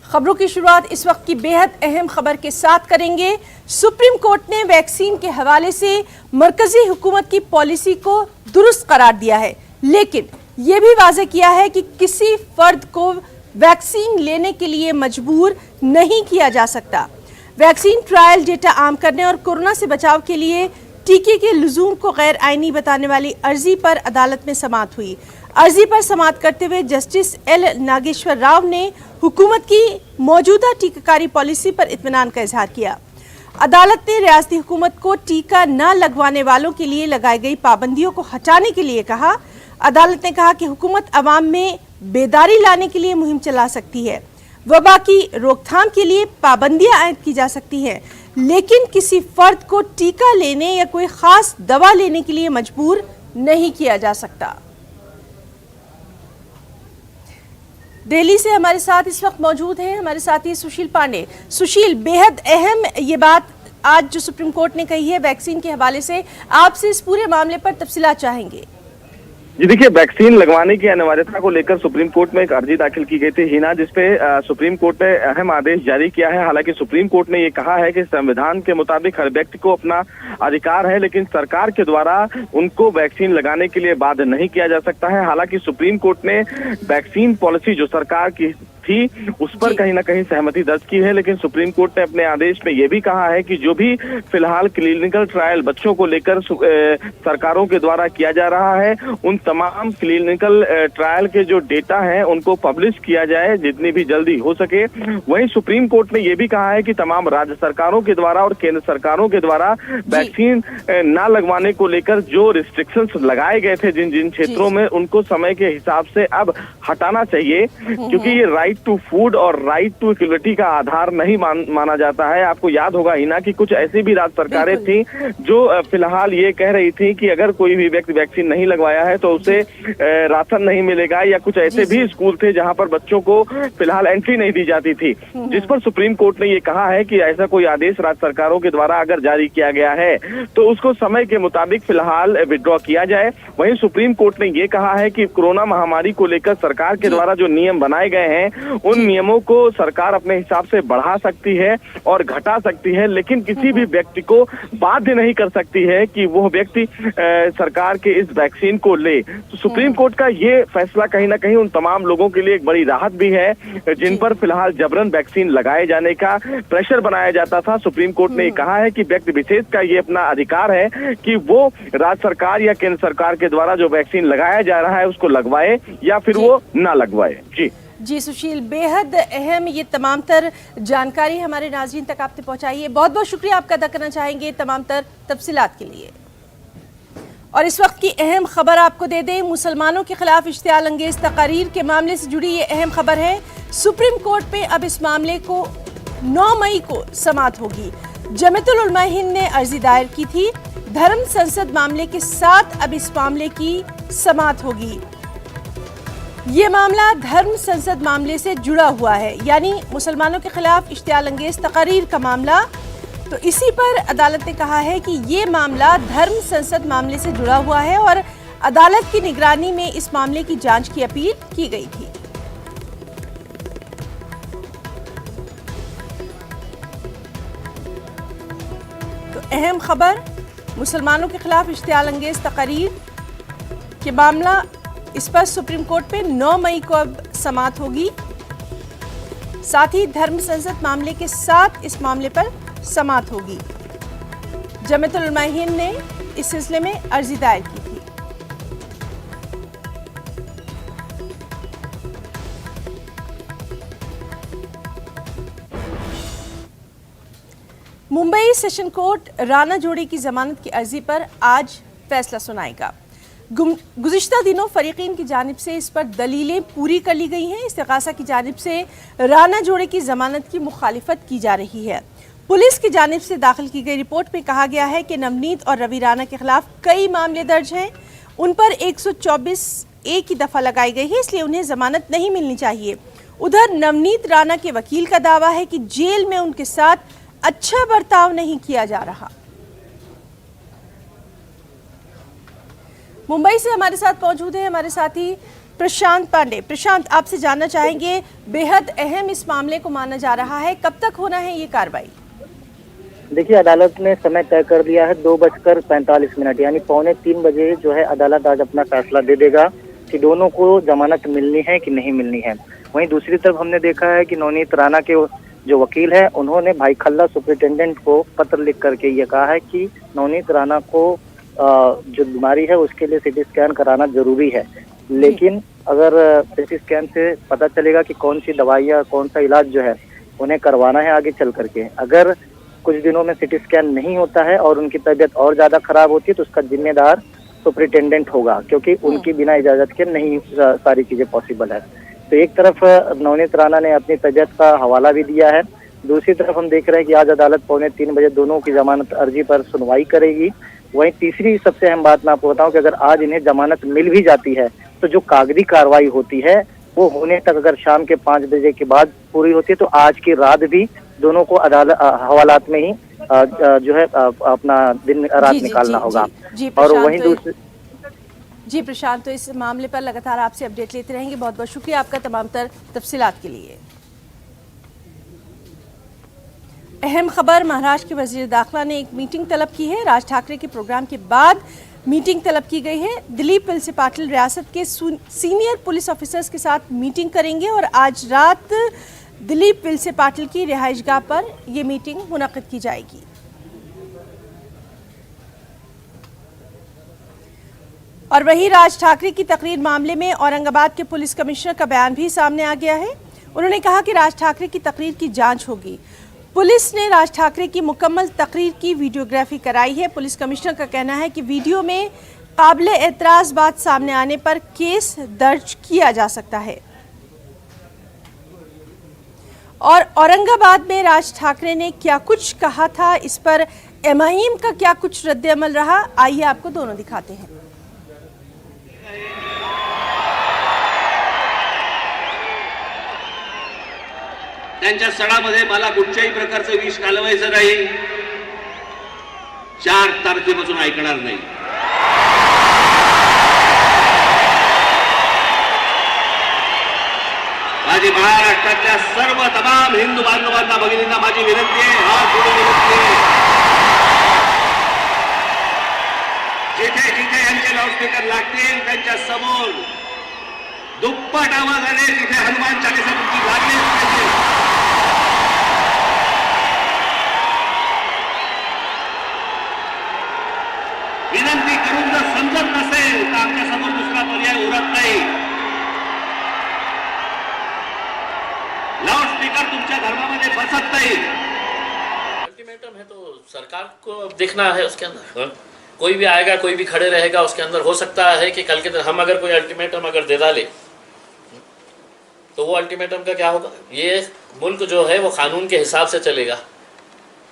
खबरों की शुरुआत इस वक्त की बेहद अहम खबर के साथ करेंगे। सुप्रीम कोर्ट ने वैक्सीन के हवाले से मरकजी हुकूमत की पॉलिसी को दुरुस्त करार दिया है, लेकिन यह भी वाज़ेह किया है कि किसी फर्द को वैक्सीन लेने के लिए मजबूर नहीं किया जा सकता। वैक्सीन ट्रायल डेटा आम करने और कोरोना से बचाव के लिए टीके के लुजूम को गैर आईनी बताने वाली अर्जी पर अदालत में समाअत हुई। अर्जी पर समाअत करते हुए जस्टिस एल नागेश्वर राव ने हुकूमत की मौजूदा टीकाकारी पॉलिसी पर इत्मीनान का इजहार किया। अदालत ने रियासती हुकूमत को टीका न लगवाने वालों के लिए लगाई गई पाबंदियों को हटाने के लिए कहा। अदालत ने कहा कि हुकूमत अवाम में बेदारी लाने के लिए मुहिम चला सकती है, वबा की रोकथाम के लिए पाबंदियां आयद की जा सकती हैं, लेकिन किसी फर्द को टीका लेने या कोई खास दवा लेने के लिए मजबूर नहीं किया जा सकता। दिल्ली से हमारे साथ इस वक्त मौजूद हैं हमारे साथी सुशील पांडे। सुशील, बेहद अहम ये बात आज जो सुप्रीम कोर्ट ने कही है वैक्सीन के हवाले से, आपसे इस पूरे मामले पर तफसीलात चाहेंगे। जी देखिए, वैक्सीन लगवाने की अनिवार्यता को लेकर सुप्रीम कोर्ट में एक अर्जी दाखिल की गई थी हिना, जिसपे सुप्रीम कोर्ट ने अहम आदेश जारी किया है। हालांकि सुप्रीम कोर्ट ने ये कहा है कि संविधान के मुताबिक हर व्यक्ति को अपना अधिकार है, लेकिन सरकार के द्वारा उनको वैक्सीन लगाने के लिए बाध्य नहीं किया जा सकता है। हालांकि सुप्रीम कोर्ट ने वैक्सीन पॉलिसी जो सरकार की थी उस पर कहीं ना कहीं सहमति दर्ज की है, लेकिन सुप्रीम कोर्ट ने अपने आदेश में यह भी कहा है कि जो भी फिलहाल क्लिनिकल ट्रायल बच्चों को लेकर सरकारों के द्वारा किया जा रहा है, उन तमाम क्लिनिकल ट्रायल के जो डेटा हैं उनको पब्लिश किया जाए जितनी भी जल्दी हो सके। वहीं सुप्रीम कोर्ट ने यह भी कहा है कि तमाम राज्य सरकारों के द्वारा और केंद्र सरकारों के द्वारा वैक्सीन न लगवाने को लेकर जो रिस्ट्रिक्शंस लगाए गए थे जिन जिन क्षेत्रों में, उनको समय के हिसाब से अब हटाना चाहिए, क्योंकि ये राइट टू फूड और राइट टू इक्वलिटी का आधार नहीं माना जाता है। आपको याद होगा हिना कि कुछ ऐसी भी राज्य सरकारें थी जो फिलहाल ये कह रही थी कि अगर कोई भी व्यक्ति वैक्सीन नहीं लगवाया है तो उसे राशन नहीं मिलेगा, या कुछ ऐसे भी स्कूल थे जहां पर बच्चों को फिलहाल एंट्री नहीं दी जाती थी, जिस पर सुप्रीम कोर्ट ने ये कहा है कि ऐसा कोई आदेश राज्य सरकारों के द्वारा अगर जारी किया गया है तो उसको समय के मुताबिक फिलहाल विड्रॉ किया जाए। वहीं सुप्रीम कोर्ट ने ये कहा है कि कोरोना महामारी को लेकर सरकार के द्वारा जो नियम बनाए गए हैं उन नियमों को सरकार अपने हिसाब से बढ़ा सकती है और घटा सकती है, लेकिन किसी भी व्यक्ति को बाध्य नहीं कर सकती है कि वो व्यक्ति सरकार के इस वैक्सीन को ले। तो सुप्रीम कोर्ट का ये फैसला कहीं ना कहीं उन तमाम लोगों के लिए एक बड़ी राहत भी है जिन पर फिलहाल जबरन वैक्सीन लगाए जाने का प्रेशर बनाया जाता था। सुप्रीम कोर्ट ने कहा है कि व्यक्ति विशेष का ये अपना अधिकार है कि वो राज्य सरकार या केंद्र सरकार के द्वारा जो वैक्सीन लगाया जा रहा है उसको लगवाए या फिर वो ना लगवाए। जी सुशील, बेहद अहम ये तमाम तर जानकारी हमारे नाज़रीन तक आपने पहुंचाई है। बहुत बहुत शुक्रिया आपका अदा करना चाहेंगे तमाम तर तफसीलात के लिए। और इस वक्त की अहम खबर आपको दे दें, मुसलमानों के खिलाफ इश्तियाल अंगेज तकारीर के मामले से जुड़ी ये अहम खबर है। सुप्रीम कोर्ट में अब इस मामले को 9 मई को समाअत होगी। जमीयतुल उलमा हिंद ने अर्जी दायर की थी। धर्म संसद मामले के साथ अब इस मामले की समाअत होगी। ये मामला धर्म संसद मामले से जुड़ा हुआ है, यानी मुसलमानों के खिलाफ इश्तियाल अंगेज तकारीर का मामला। तो इसी पर अदालत ने कहा है कि ये मामला धर्म संसद मामले से जुड़ा हुआ है और अदालत की निगरानी में इस मामले की जांच की अपील की गई थी। तो अहम खबर, मुसलमानों के खिलाफ इश्तियाल अंगेज तकारीर के मामला, इस पर सुप्रीम कोर्ट पे 9 मई को अब समाअत होगी। साथ ही धर्म संसद मामले के साथ इस मामले पर समाअत होगी। जमीयतुल उलमा हिंद ने इस सिलसिले में अर्जी दायर की थी। मुंबई सेशन कोर्ट राणा जोड़ी की जमानत की अर्जी पर आज फैसला सुनाएगा। गुज़िश्ता दिनों फरीकीन की जानिब से इस पर दलीलें पूरी कर ली गई हैं। इस्तिग़ासा की जानिब से राणा जोड़े की जमानत की मुखालिफत की जा रही है। पुलिस की जानिब से दाखिल की गई रिपोर्ट में कहा गया है कि नवनीत और रवि राणा के खिलाफ कई मामले दर्ज हैं। उन पर 124A की दफ़ा लगाई गई है, इसलिए उन्हें जमानत नहीं मिलनी चाहिए। उधर नवनीत राणा के वकील का दावा है कि जेल में उनके साथ अच्छा बर्ताव नहीं किया जा रहा। मुंबई से हमारे साथ मौजूद है हमारे साथी प्रशांत पांडे। प्रशांत, आपसे जानना चाहेंगे, बेहद अहम इस मामले को माना जा रहा है, कब तक होना है ये कार्रवाई? देखिए, अदालत ने समय तय कर दिया है 2:45 यानी 2:45 बजे जो है अदालत आज अपना फैसला दे देगा कि दोनों को जमानत मिलनी है कि नहीं मिलनी है। वहीं दूसरी तरफ हमने देखा है कि नवनीत राणा के जो वकील है उन्होंने भाई खल्ला सुपरिटेंडेंट को पत्र लिख करके ये कहा है कि नवनीत राणा को जो बीमारी है उसके लिए सिटी स्कैन कराना जरूरी है, लेकिन अगर सिटी स्कैन से पता चलेगा कि कौन सी दवाइयाँ कौन सा इलाज जो है उन्हें करवाना है आगे चल करके, अगर कुछ दिनों में सिटी स्कैन नहीं होता है और उनकी तबीयत और ज्यादा खराब होती है तो उसका जिम्मेदार सुपरिटेंडेंट होगा, क्योंकि उनकी बिना इजाजत के नहीं सारी चीजें पॉसिबल है। तो एक तरफ नवनीत राणा ने अपनी तबीयत का हवाला भी दिया है, दूसरी तरफ हम देख रहे हैं कि आज अदालत 2:45 बजे दोनों की जमानत अर्जी पर सुनवाई करेगी। वहीं तीसरी सबसे अहम बात मैं आपको बताऊं कि अगर आज इन्हें जमानत मिल भी जाती है तो जो कागजी कार्रवाई होती है वो होने तक अगर शाम के 5 बजे के बाद पूरी होती है तो आज की रात भी दोनों को अदालत हवालात में ही जो है अपना दिन रात निकालना होगा। और वहीं दूसरी जी प्रशांत, तो इस मामले पर लगातार आपसे अपडेट लेते रहेंगे। बहुत बहुत शुक्रिया आपका तमाम तर तफसीलात के लिए। अहम खबर, महाराष्ट्र के वजीर दाखिला ने एक मीटिंग तलब की है। राज ठाकरे के प्रोग्राम के बाद मीटिंग तलब की गई है। दिलीप वळसे पाटील रियासत के सीनियर पुलिस ऑफिसर्स के साथ मीटिंग करेंगे और आज रात दिलीप वळसे पाटील की रिहाइशगाह पर यह मीटिंग मुनक्किद की जाएगी। और वहीं राज ठाकरे की तकरीर मामले में औरंगाबाद के पुलिस कमिश्नर का बयान भी सामने आ गया है। उन्होंने कहा कि राज ठाकरे की तकरीर की जांच होगी। पुलिस ने राज ठाकरे की मुकम्मल तकरीर की वीडियोग्राफी कराई है। पुलिस कमिश्नर का कहना है कि वीडियो में काबिले एतराज बात सामने आने पर केस दर्ज किया जा सकता है। और औरंगाबाद में राज ठाकरे ने क्या कुछ कहा था, इस पर एमआईएम का क्या कुछ रद्द-ए-अमल रहा, आइए आपको दोनों दिखाते हैं। त्यांच्या सणामध्ये मला कुठच्याही प्रकारचं विष घालवायचं नाही, 4 तारखेपासून ऐकणार नाही। माझी महाराष्ट्रातल्या सर्व तमाम हिंदू बांधवांना भगिनींना माझी विनंती आहे, हात जोडून विनंती आहे, जिथे जिथे यांचे लाऊडस्पीकर लागतील त्यांच्या समोर दुप्पट आवाजाने तिथे हनुमान चालीसा तुमची लागली पाहिजे। विनंती करून जर समजत नसेल तर आमच्या समोर दुसरा पर्याय उरत नाही। लाउडस्पीकर तुमच्या धर्मामध्ये बसत नाही। अल्टीमेटम है तो सरकार को देखना है, उसके अंदर कोई भी आएगा कोई भी खड़े रहेगा, उसके अंदर हो सकता है कि कल के दिन हम अगर कोई अल्टीमेटम अगर दे डाले तो वो अल्टीमेटम का क्या होगा। ये मुल्क जो है वो कानून के हिसाब से चलेगा।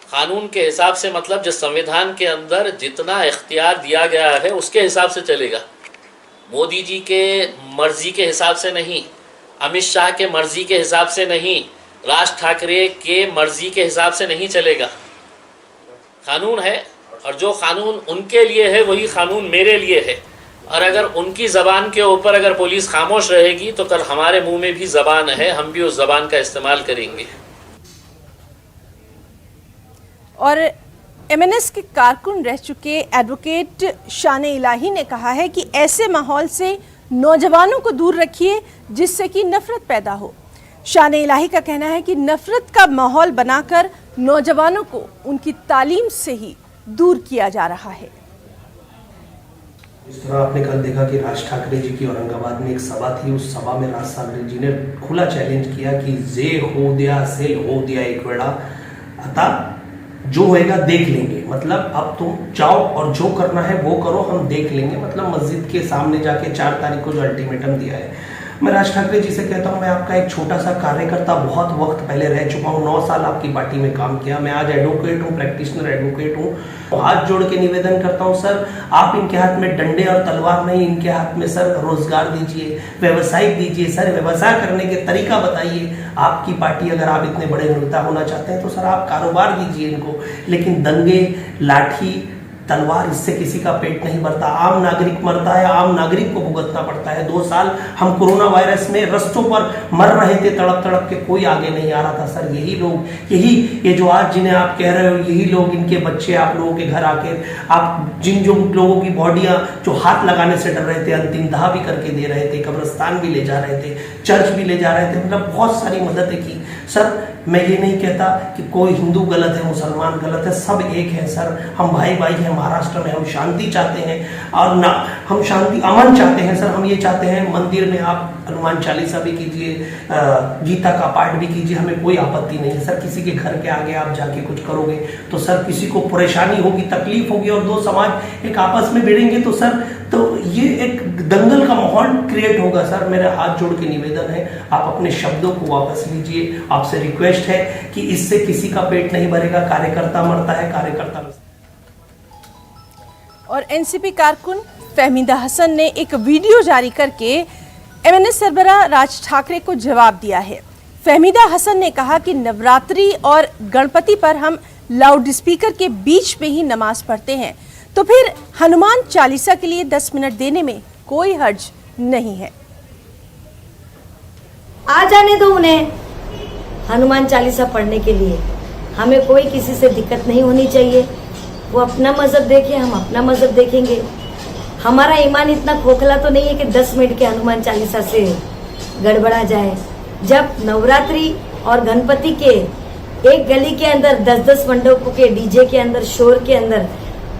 कानून के हिसाब से मतलब जिस संविधान के अंदर जितना इख्तियार दिया गया है उसके हिसाब से चलेगा। मोदी जी के मर्जी के हिसाब से नहीं, अमित शाह के मर्जी के हिसाब से नहीं, राज ठाकरे के मर्जी के हिसाब से नहीं चलेगा। कानून है और जो कानून उनके लिए है वही कानून मेरे लिए है। और अगर उनकी ज़बान के ऊपर अगर पुलिस खामोश रहेगी तो कल हमारे मुंह में भी ज़बान है, हम भी उस ज़बान का इस्तेमाल करेंगे। और एमएनएस के कारकुन रह चुके एडवोकेट शान इलाही ने कहा है कि ऐसे माहौल से नौजवानों को दूर रखिए जिससे कि नफरत पैदा हो। शान इलाही का कहना है कि नफरत का माहौल बनाकर नौजवानों को उनकी तालीम से ही दूर किया जा रहा है। इस तरह आपने कल देखा कि राज ठाकरे जी की औरंगाबाद में एक सभा थी, उस सभा में राज ठाकरे जी ने खुला चैलेंज किया कि जे हो दिया सेल हो दिया एक वेड़ा, अतः जो होएगा देख लेंगे। मतलब अब तुम जाओ और जो करना है वो करो, हम देख लेंगे। मतलब मस्जिद के सामने जाके 4 तारीख को जो अल्टीमेटम दिया है। मैं राज ठाकरे जी से कहता हूं, मैं आपका एक छोटा सा कार्यकर्ता बहुत वक्त पहले रह चुका हूं, 9 साल आपकी पार्टी में काम किया। मैं आज एडवोकेट हूं, प्रैक्टिशनर एडवोकेट हूं। हाथ जोड़ के निवेदन करता हूं सर, आप इनके हाथ में डंडे और तलवार नहीं, इनके हाथ में सर रोजगार दीजिए, व्यवसाय दीजिए सर, व्यवसाय करने के तरीका बताइए। आपकी पार्टी अगर आप इतने बड़े नेता होना चाहते हैं तो सर आप कारोबार दीजिए इनको, लेकिन दंगे लाठी तलवार इससे किसी का पेट नहीं भरता, आम नागरिक मरता है, आम नागरिक को भुगतना पड़ता है। 2 साल हम कोरोना वायरस में रस्तों पर मर रहे थे, तड़प तड़प के, कोई आगे नहीं आ रहा था सर। यही लोग, ये जो आज जिन्हें आप कह रहे हो, यही लोग, इनके बच्चे आप लोगों के घर आके, आप जो लोगों की बॉडियां जो हाथ लगाने से डर रहे थे, अंतिम दाह भी करके दे रहे थे, कब्रिस्तान भी ले जा रहे थे, चर्च भी ले जा रहे थे, मतलब बहुत सारी मददें की सर। मैं ये नहीं कहता कि कोई हिंदू गलत है, मुसलमान गलत है, सब एक है सर। हम भाई भाई हैं महाराष्ट्र में, हम शांति चाहते हैं और ना हम शांति अमन चाहते हैं सर। हम ये चाहते हैं मंदिर में आप हनुमान चालीसा भी कीजिए, गीता का पाठ भी कीजिए, हमें कोई आपत्ति नहीं है सर। किसी के घर के आगे आप जाके कुछ करोगे तो सर किसी को परेशानी होगी, तकलीफ होगी और 2 समाज एक आपस में भिड़ेंगे तो सर, तो ये एक दंगल का माहौल क्रिएट होगा सर। मेरा हाथ जोड़ के निवेदन है, आप अपने शब्दों को वापस लीजिए। आपसे रिक्वेस्ट है कि इससे किसी का पेट नहीं भरेगा, कार्यकर्ता मरता है, कार्यकर्ता। और एनसीपी कारकुन फहमीदा हसन ने एक वीडियो जारी करके एमएनएस सरबराह राज ठाकरे को जवाब दिया है। फहमीदा हसन ने कहा कि नवरात्रि और गणपति पर हम लाउड स्पीकर के बीच में ही नमाज पढ़ते हैं, तो फिर हनुमान चालीसा के लिए 10 मिनट देने में कोई हर्ज नहीं है। आ जाने दो उन्हें हनुमान चालीसा पढ़ने के लिए, हमें कोई किसी से दिक्कत नहीं होनी चाहिए। वो अपना मजहब देखे, हम अपना मजहब देखेंगे। हमारा ईमान इतना खोखला तो नहीं है कि 10 मिनट के हनुमान चालीसा से गड़बड़ा जाए। जब नवरात्रि और गणपति के एक गली के अंदर 10-10 मंडपों के डीजे के अंदर, शोर के अंदर,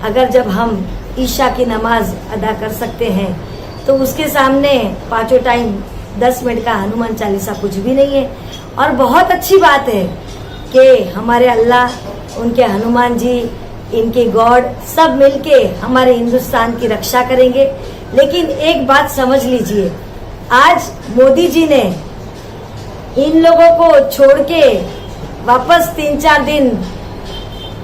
अगर जब हम ईशा की नमाज अदा कर सकते हैं तो उसके सामने 5 टाइम 10 मिनट का हनुमान चालीसा कुछ भी नहीं है। और बहुत अच्छी बात है कि हमारे अल्लाह, उनके हनुमान जी, इनके गॉड सब मिलके हमारे हिंदुस्तान की रक्षा करेंगे। लेकिन एक बात समझ लीजिए, आज मोदी जी ने इन लोगों को छोड़ के वापस 3-4 दिन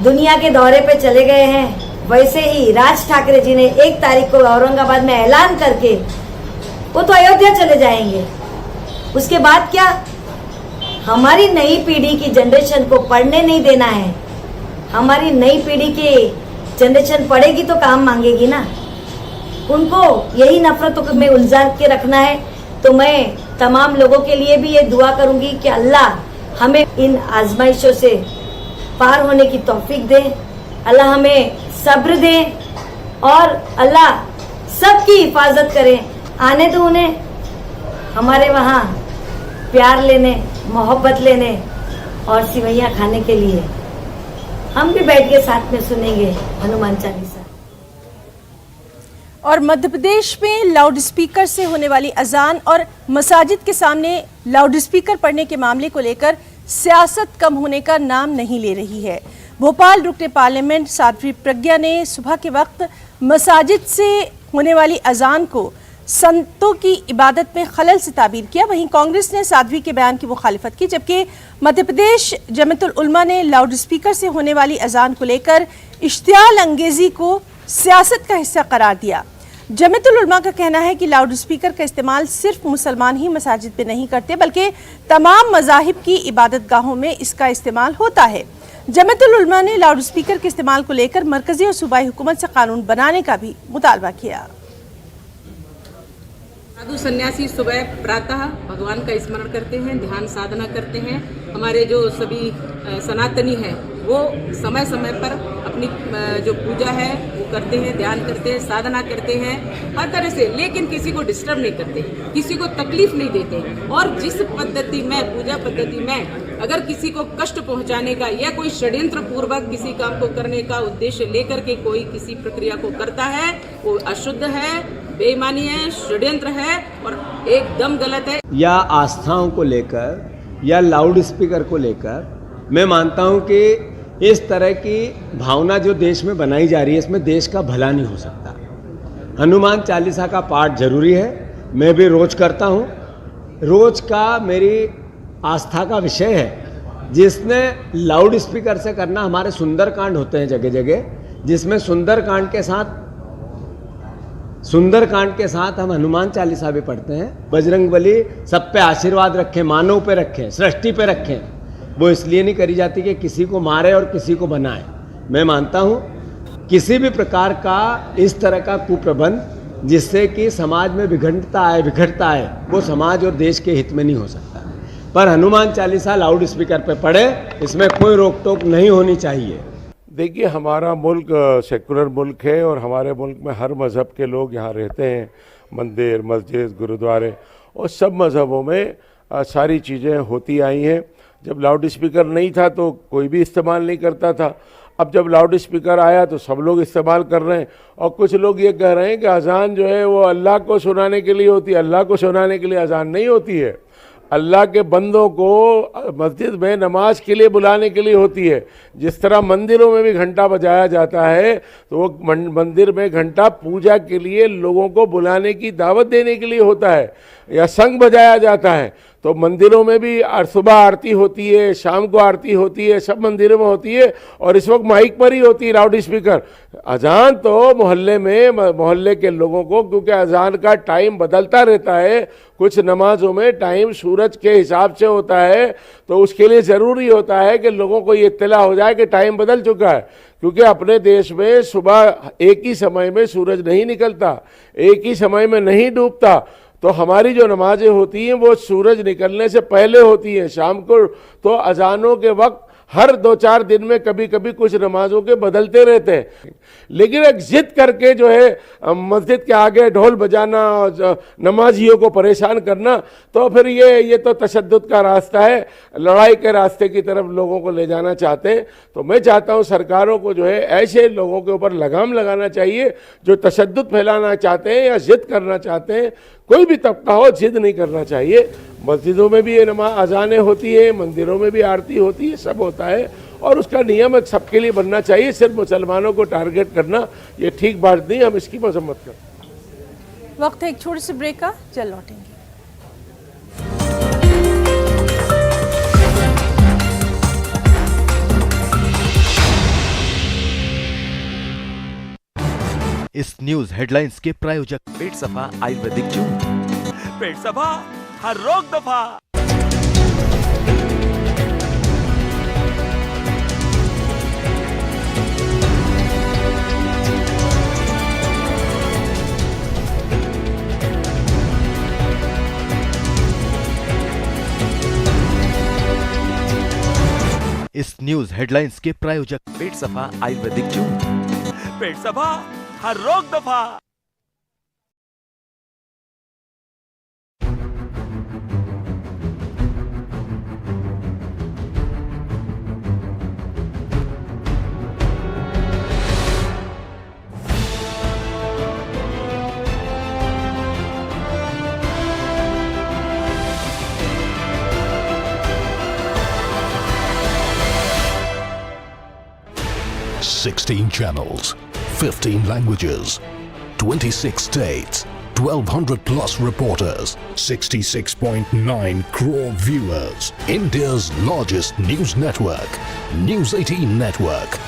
दुनिया के दौरे पे चले गए हैं। वैसे ही राज ठाकरे जी ने 1 तारीख को औरंगाबाद में ऐलान करके वो तो अयोध्या चले जाएंगे। उसके बाद क्या, हमारी नई पीढ़ी की जनरेशन को पढ़ने नहीं देना है। हमारी नई पीढ़ी की जनरेशन पढ़ेगी तो काम मांगेगी ना, उनको यही नफरतों में उलझा के रखना है। तो मैं तमाम लोगों के लिए भी ये दुआ करूंगी कि अल्लाह हमें इन आजमाइशों से पार होने की तौफीक दे, अल्लाह हमें सब्र दे और अल्लाह सबकी हिफाजत करे। आने दो उन्हें हमारे वहाँ प्यार लेने, मोहब्बत लेने और सिवैयाँ खाने के लिए। हम भी बैठ के साथ में सुनेंगे हनुमान चालीसा। और मध्य प्रदेश में लाउड स्पीकर से होने वाली अजान और मसाजिद के सामने लाउड स्पीकर पढ़ने के मामले को लेकर सियासत कम होने का नाम नहीं ले रही है। भोपाल रुकने पार्लियामेंट साध्वी प्रज्ञा ने सुबह के वक्त मसाजिद से होने वाली अजान को संतों की इबादत में खलल से ताबीर किया। वहीं कांग्रेस ने साध्वी के बयान की मुखालिफत की, जबकि मध्य प्रदेश जमीयतुल उलमा ने लाउड स्पीकर से होने वाली अजान को लेकर इश्तियाल अंगेजी को सियासत का हिस्सा करार दिया। जमीयतुल उलमा का कहना है कि लाउड स्पीकर का इस्तेमाल सिर्फ मुसलमान ही मसाजिद में नहीं करते, बल्कि तमाम मज़ाहिब की इबादत गाहों में इसका इस्तेमाल होता है। जमीयतुल उलमा ने लाउड स्पीकर के इस्तेमाल को लेकर मरकजी और सूबाई हुकूमत से कानून बनाने का भी मुतालबा किया। साधु सन्यासी सुबह प्रातः भगवान का स्मरण करते हैं, ध्यान साधना करते हैं। हमारे जो सभी सनातनी हैं वो समय समय पर अपनी जो पूजा है वो करते हैं, ध्यान करते हैं, साधना करते हैं हर तरह से, लेकिन किसी को डिस्टर्ब नहीं करते, किसी को तकलीफ नहीं देते। और जिस पद्धति में, पूजा पद्धति में अगर किसी को कष्ट पहुंचाने का या कोई षड्यंत्र पूर्वक किसी काम को करने का उद्देश्य लेकर के कोई किसी प्रक्रिया को करता है, वो अशुद्ध है, बेईमानी है, षड्यंत्र है और एकदम गलत है। या आस्थाओं को लेकर या लाउड स्पीकर को लेकर मैं मानता हूं कि इस तरह की भावना जो देश में बनाई जा रही है, इसमें देश का भला नहीं हो सकता। हनुमान चालीसा का पाठ जरूरी है, मैं भी रोज करता हूं। रोज का मेरी आस्था का विषय है, जिसने लाउड स्पीकर से करना, हमारे सुंदरकांड होते हैं जगह जगह, जिसमें सुंदरकांड के साथ हम हनुमान चालीसा भी पढ़ते हैं। बजरंगबली सब पे आशीर्वाद रखें, मानव पे रखें, सृष्टि पे रखें। वो इसलिए नहीं करी जाती कि किसी को मारे और किसी को बनाए। मैं मानता हूँ किसी भी प्रकार का इस तरह का कुप्रबंध जिससे कि समाज में विघटनता आए वो समाज और देश के हित में नहीं हो सकता। पर हनुमान चालीसा लाउड स्पीकर पे पड़े, इसमें कोई रोक टोक नहीं होनी चाहिए। देखिए, हमारा मुल्क सेकुलर मुल्क है और हमारे मुल्क में हर मज़हब के लोग यहाँ रहते हैं। मंदिर, मस्जिद, गुरुद्वारे और सब मज़हबों में सारी चीज़ें होती आई हैं। जब लाउड स्पीकर नहीं था तो कोई भी इस्तेमाल नहीं करता था। अब जब लाउड स्पीकर आया तो सब लोग इस्तेमाल कर रहे हैं। और कुछ लोग ये कह रहे हैं कि अजान जो है वो अल्लाह को सुनाने के लिए होती है। अल्लाह को सुनाने के लिए अजान नहीं होती है। अल्लाह के बंदों को मस्जिद में नमाज के लिए बुलाने के लिए होती है। जिस तरह मंदिरों में भी घंटा बजाया जाता है तो वो मंदिर में घंटा पूजा के लिए लोगों को बुलाने की दावत देने के लिए होता है, या संग बजाया जाता है। तो मंदिरों में भी सुबह आरती होती है, शाम को आरती होती है, सब मंदिरों में होती है। और इस वक्त माइक पर ही होती है लाउड स्पीकर। अजान तो मोहल्ले के लोगों को, क्योंकि अजान का टाइम बदलता रहता है। कुछ नमाजों में टाइम सूरज के हिसाब से होता है, तो उसके लिए ज़रूरी होता है कि लोगों को ये इत्तला हो जाए कि टाइम बदल चुका है। क्योंकि अपने देश में सुबह एक ही समय में सूरज नहीं निकलता, एक ही समय में नहीं डूबता। तो हमारी जो नमाजें होती हैं वो सूरज निकलने से पहले होती हैं, शाम को। तो अजानों के वक्त हर 2-4 दिन में कभी कभी कुछ नमाजों के बदलते रहते हैं। लेकिन एक जिद करके जो है मस्जिद के आगे ढोल बजाना, नमाजियों को परेशान करना, तो फिर ये तो तशद्दुद का रास्ता है, लड़ाई के रास्ते की तरफ लोगों को ले जाना चाहते हैं। तो मैं चाहता हूँ सरकारों को जो है ऐसे लोगों के ऊपर लगाम लगाना चाहिए जो तशद्दुद फैलाना चाहते हैं या जिद करना चाहते हैं। कोई भी तबका हो, जिद नहीं करना चाहिए। मस्जिदों में भी ये अजानें होती है, मंदिरों में भी आरती होती है, सब होता है। और उसका नियम एक सबके लिए बनना चाहिए। सिर्फ मुसलमानों को टारगेट करना ये ठीक बात नहीं, हम इसकी मजम्मत करते। वक्त है एक छोटे से ब्रेक का, चल लौटेंगे। इस न्यूज हेडलाइंस के प्रायोजक पेट सफा आयुर्वेदिक चूर्ण। पेट सफा, हर रोग दफा। इस न्यूज हेडलाइंस के प्रायोजक पेट सफा आयुर्वेदिक चूर्ण। पेट सफा, हर रोग दफा। $16 channels, 15 languages, 26 states, 1,200 plus reporters, 66.9 crore viewers. India's largest news network, News 18 Network.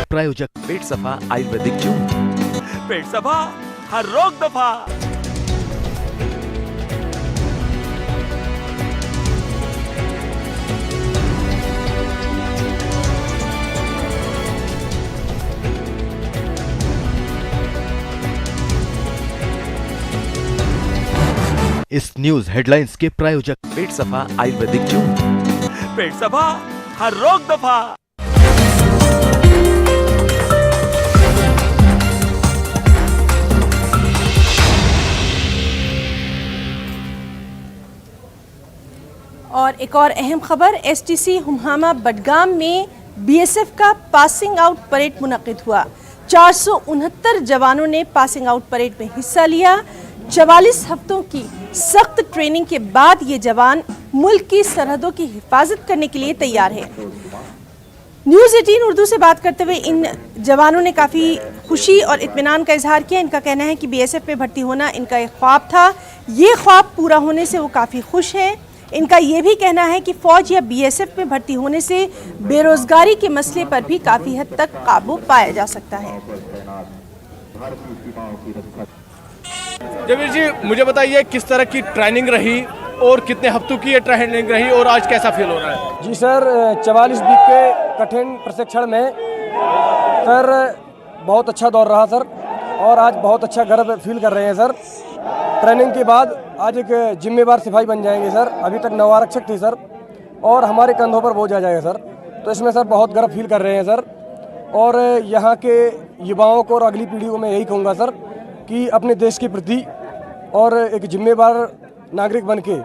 प्रायोजक पेट सफा आयुर्वेदिक चूर्ण। पेट सफा, हर रोग दफा। इस न्यूज हेडलाइंस के प्रायोजक पेट सफा आयुर्वेदिक चूर्ण। पेट सफा, हर रोग दफा। और एक और अहम खबर, एसटीसी हुम्हामा बडगाम में बीएसएफ का पासिंग आउट परेड मुनक्किद हुआ। 469 जवानों ने पासिंग आउट परेड में हिस्सा लिया। 44 हफ्तों की सख्त ट्रेनिंग के बाद ये जवान मुल्क की सरहदों की हिफाजत करने के लिए तैयार है। न्यूज़ 18 उर्दू से बात करते हुए इन जवानों ने काफ़ी खुशी और इत्मीनान का इजहार किया। इनका कहना है कि बीएसएफ में भर्ती होना इनका एक ख्वाब था, ये ख्वाब पूरा होने से वो काफ़ी खुश हैं। इनका ये भी कहना है कि फौज या बीएसएफ में भर्ती होने से बेरोजगारी के मसले पर भी काफी हद तक काबू पाया जा सकता है। जमीर जी, मुझे बताइए किस तरह की ट्रेनिंग रही और कितने हफ्तों की ये ट्रेनिंग रही और आज कैसा फील हो रहा है? जी सर, 44 वीक के कठिन प्रशिक्षण में सर बहुत अच्छा दौर रहा सर, और आज बहुत अच्छा गर्व फील कर रहे हैं सर। ट्रेनिंग के बाद आज एक जिम्मेदार सिपाही बन जाएंगे सर। अभी तक नवारक्षक थे सर, और हमारे कंधों पर बोझ आ जाएगा सर, तो इसमें सर बहुत गर्व फील कर रहे हैं सर। और यहाँ के युवाओं को और अगली पीढ़ी को मैं यही कहूँगा सर कि अपने देश के प्रति और एक जिम्मेदार नागरिक बन के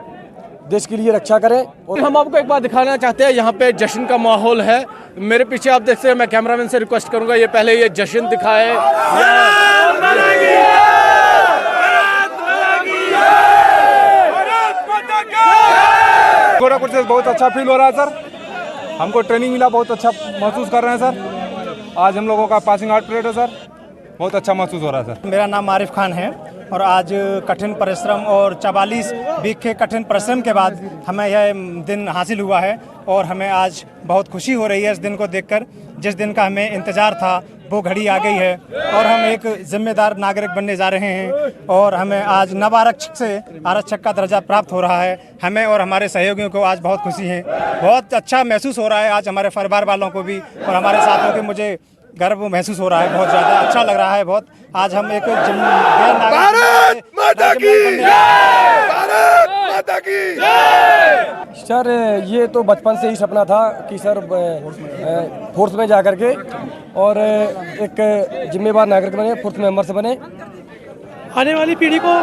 देश के लिए रक्षा करें। और हम आपको एक बात दिखाना चाहते हैं, यहाँ पे जश्न का माहौल है। मेरे पीछे आप देखते हैं, मैं कैमरामैन से रिक्वेस्ट करूंगा ये पहले ये जश्न दिखाए। गोरखपुर से बहुत अच्छा फील हो रहा है सर, हमको ट्रेनिंग मिला, बहुत अच्छा महसूस कर रहे हैं सर। आज हम लोगों का पासिंग आउट परेड है सर, बहुत अच्छा महसूस हो रहा है सर। मेरा नाम आरिफ खान है और आज कठिन परिश्रम और 44 वीक के कठिन परिश्रम के बाद हमें यह दिन हासिल हुआ है, और हमें आज बहुत खुशी हो रही है इस दिन को देखकर। जिस दिन का हमें इंतज़ार था वो घड़ी आ गई है, और हम एक जिम्मेदार नागरिक बनने जा रहे हैं, और हमें आज नवारक्षक से आरक्षक का दर्जा प्राप्त हो रहा है। हमें और हमारे सहयोगियों को आज बहुत खुशी है, बहुत अच्छा महसूस हो रहा है आज हमारे परिवार वालों को भी और हमारे साथियों को। मुझे गर्व महसूस हो रहा है, बहुत ज़्यादा अच्छा लग रहा है बहुत। आज हम एक भारत माता की सर, ये तो बचपन से ही सपना था कि सर फोर्स में जा कर के और एक जिम्मेदार नागरिक बने, फोर्स मेंबर से बने। आने वाली पीढ़ी को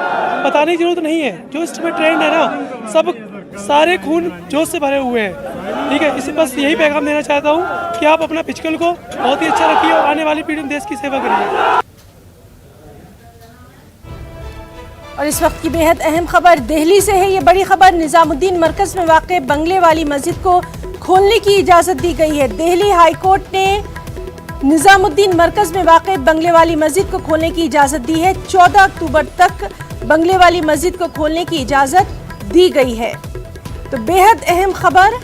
बताने की जरूरत नहीं है, जो इस समय ट्रेंड है ना, सब सारे खून जोश से भरे हुए हैं, ठीक है। इसी बस यही पैगाम देना चाहता हूँ कि आप अपना फिजिकल को बहुत ही अच्छा रखिए और आने वाली पीढ़ी में देश की सेवा करिए। और इस वक्त की बेहद अहम खबर दिल्ली से है। ये बड़ी खबर, निजामुद्दीन मरकज में वाक़ बंगले वाली मस्जिद को खोलने की इजाज़त दी गई है। दिल्ली हाई कोर्ट ने निजामुद्दीन मरकज में वाक़ बंगले वाली मस्जिद को खोलने की इजाज़त दी है। 14 अक्टूबर तक बंगले वाली मस्जिद को खोलने की इजाज़त दी गई है। तो बेहद अहम खबर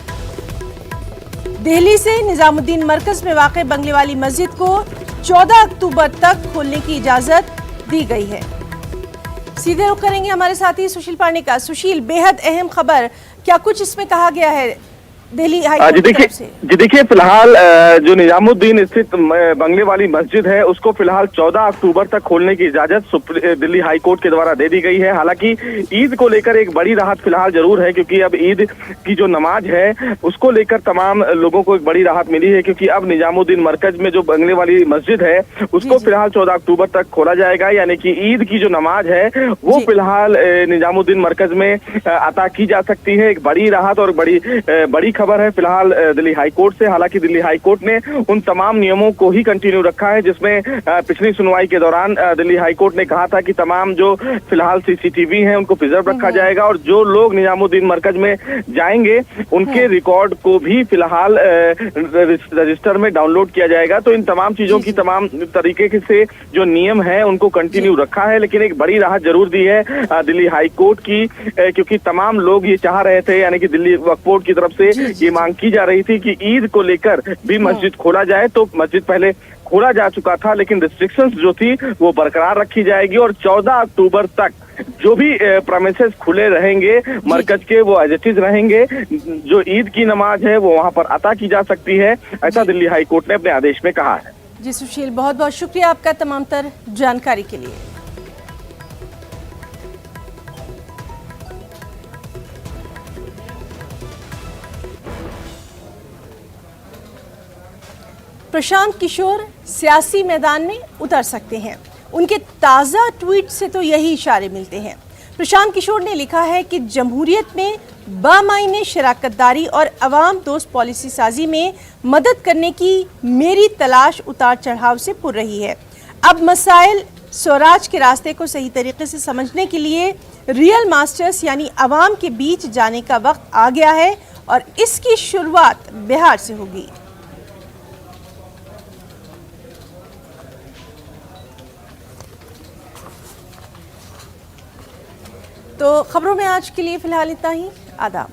दिल्ली से, निजामुद्दीन मरकज में वाक़ बंगले वाली मस्जिद को 14 अक्टूबर तक खोलने की इजाज़त दी गई है। सीधे रुख करेंगे हमारे साथी सुशील पांडे का। सुशील, बेहद अहम खबर, क्या कुछ इसमें कहा गया है दिल्ली हाई कोर्ट की तरफ से? जी देखिए, फिलहाल जो निजामुद्दीन स्थित बंगले वाली मस्जिद है उसको फिलहाल 14 अक्टूबर तक खोलने की इजाजत दिल्ली हाई कोर्ट के द्वारा दे दी गई है। हालांकि ईद को लेकर एक बड़ी राहत फिलहाल जरूर है, क्योंकि अब ईद की जो नमाज है उसको लेकर तमाम लोगों को एक बड़ी राहत मिली है, क्योंकि अब निजामुद्दीन मरकज में जो बंगले वाली मस्जिद है उसको फिलहाल 14 अक्टूबर तक खोला जाएगा। यानी कि ईद की जो नमाज है वो फिलहाल निजामुद्दीन मरकज में अता की जा सकती है। एक बड़ी राहत और बड़ी खबर है फिलहाल दिल्ली हाई कोर्ट से। हालांकि दिल्ली हाई कोर्ट ने उन तमाम नियमों को ही कंटिन्यू रखा है जिसमें पिछली सुनवाई के दौरान दिल्ली हाई कोर्ट ने कहा था कि तमाम जो फिलहाल सीसीटीवी हैं उनको प्रिजर्व रखा जाएगा, और जो लोग निजामुद्दीन मरकज में जाएंगे उनके रिकॉर्ड को भी फिलहाल रजिस्टर में डाउनलोड किया जाएगा। तो इन तमाम चीजों की तमाम तरीके से जो नियम है उनको कंटिन्यू रखा है। लेकिन एक बड़ी राहत जरूर दी है दिल्ली हाई कोर्ट की, क्योंकि तमाम लोग ये चाह रहे थे, यानी कि दिल्ली वक्फ बोर्ड की तरफ से ये मांग की जा रही थी कि ईद को लेकर भी मस्जिद खोला जाए। तो मस्जिद पहले खोला जा चुका था, लेकिन रिस्ट्रिक्शंस जो थी वो बरकरार रखी जाएगी, और 14 अक्टूबर तक जो भी प्रेमिसेस खुले रहेंगे मरकज के वो एज इट इज रहेंगे। जो ईद की नमाज है वो वहां पर अता की जा सकती है, ऐसा दिल्ली हाई कोर्ट ने अपने आदेश में कहा है। जी सुशील, बहुत बहुत शुक्रिया आपका तमाम तर जानकारी के लिए। प्रशांत किशोर सियासी मैदान में उतर सकते हैं, उनके ताज़ा ट्वीट से तो यही इशारे मिलते हैं। प्रशांत किशोर ने लिखा है कि जमहूरियत में बामायने शराकतदारी और अवाम दोस्त पॉलिसी साजी में मदद करने की मेरी तलाश उतार चढ़ाव से पुर रही है। अब मसाइल स्वराज के रास्ते को सही तरीके से समझने के लिए रियल मास्टर्स यानी अवाम के बीच जाने का वक्त आ गया है, और इसकी शुरुआत बिहार से होगी। तो खबरों में आज के लिए फिलहाल इतना ही। आदाब।